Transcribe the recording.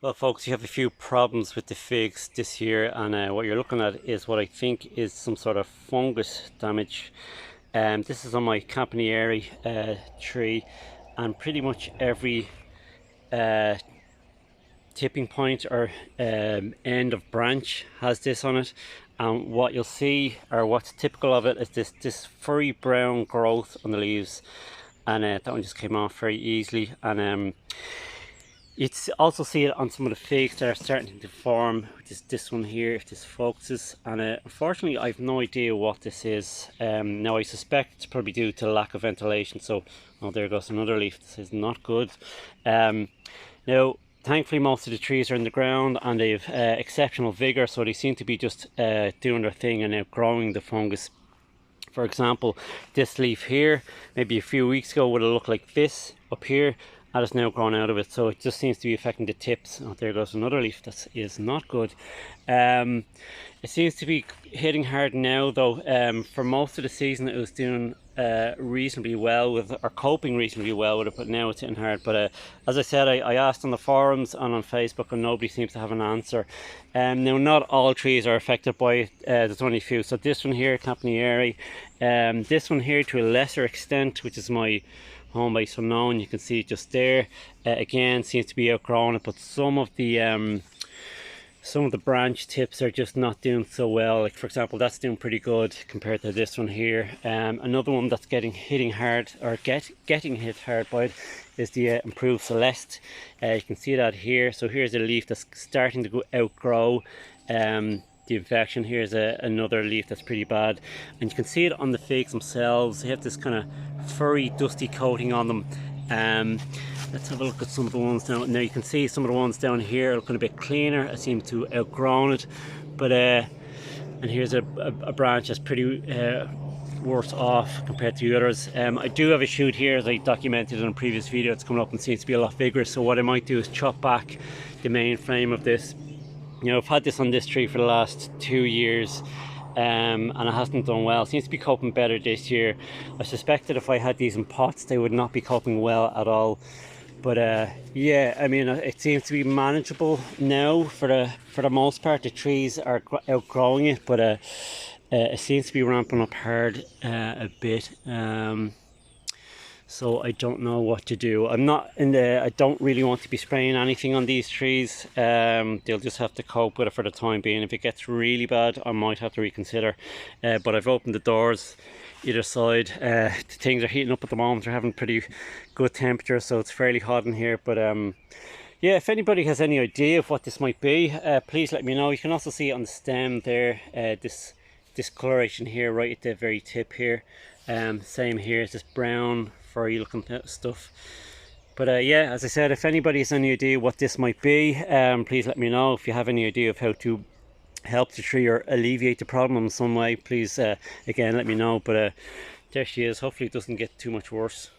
Well, folks, you have a few problems with the figs this year, and what you're looking at is what I think is some sort of fungus damage. This is on my Campaniere tree, and pretty much every uh, tipping point or end of branch has this on it. And what you'll see, or what's typical of it, is this furry brown growth on the leaves, and that one just came off very easily. And you also see it on some of the figs that are starting to form, which is this one here, if this focuses. And unfortunately, I have no idea what this is. Now, I suspect it's probably due to lack of ventilation. So, oh, there goes another leaf. This is not good. Now, thankfully, most of the trees are in the ground and they have exceptional vigor. So they seem to be just doing their thing and outgrowing the fungus. For example, this leaf here, maybe a few weeks ago, would have looked like this up here. And it's now grown out of it, so it just seems to be affecting the tips. Oh, there goes another leaf. That is not good. It seems to be hitting hard now, though. For most of the season, it was doing reasonably well with, or coping reasonably well with it, but now it's hitting hard. But as I said, I asked on the forums and on Facebook, and nobody seems to have an answer. Now, not all trees are affected by it. There's only a few. So this one here, Campaniere. This one here, to a lesser extent, which is my home base unknown. You can see it just there. Again, seems to be outgrown it, but some of the branch tips are just not doing so well. Like, for example, that's doing pretty good compared to this one here. Another one that's getting hit hard by it is the improved Celeste. You can see that here. So here's a leaf that's starting to outgrow the infection. Here's another leaf that's pretty bad, and you can see it on the figs themselves. They have this kind of furry, dusty coating on them. Let's have a look at some of the ones now. Now you can see some of the ones down here are looking a bit cleaner. I seem to have outgrown it, but and here's a branch that's pretty worse off compared to the others. I do have a shoot here, as I documented in a previous video. It's coming up and seems to be a lot vigorous, so what I might do is chop back the main frame of this. You know, I've had this on this tree for the last 2 years, and it hasn't done well. It seems to be coping better this year. I suspect that if I had these in pots, they would not be coping well at all. But yeah, I mean, it seems to be manageable now for the most part. The trees are outgrowing it, but it seems to be ramping up hard a bit. So I don't know what to do. I don't really want to be spraying anything on these trees. They'll just have to cope with it for the time being. If it gets really bad, I might have to reconsider. But I've opened the doors either side. Things are heating up at the moment. They're having pretty good temperature, so it's fairly hot in here. But yeah, if anybody has any idea of what this might be, please let me know. You can also see it on the stem there, this discoloration here right at the very tip here. Same here, it's this brown furry looking stuff. But yeah, as I said, if anybody has any idea what this might be, please let me know. If you have any idea of how to help the tree or alleviate the problem in some way, please again let me know. But there she is. Hopefully it doesn't get too much worse.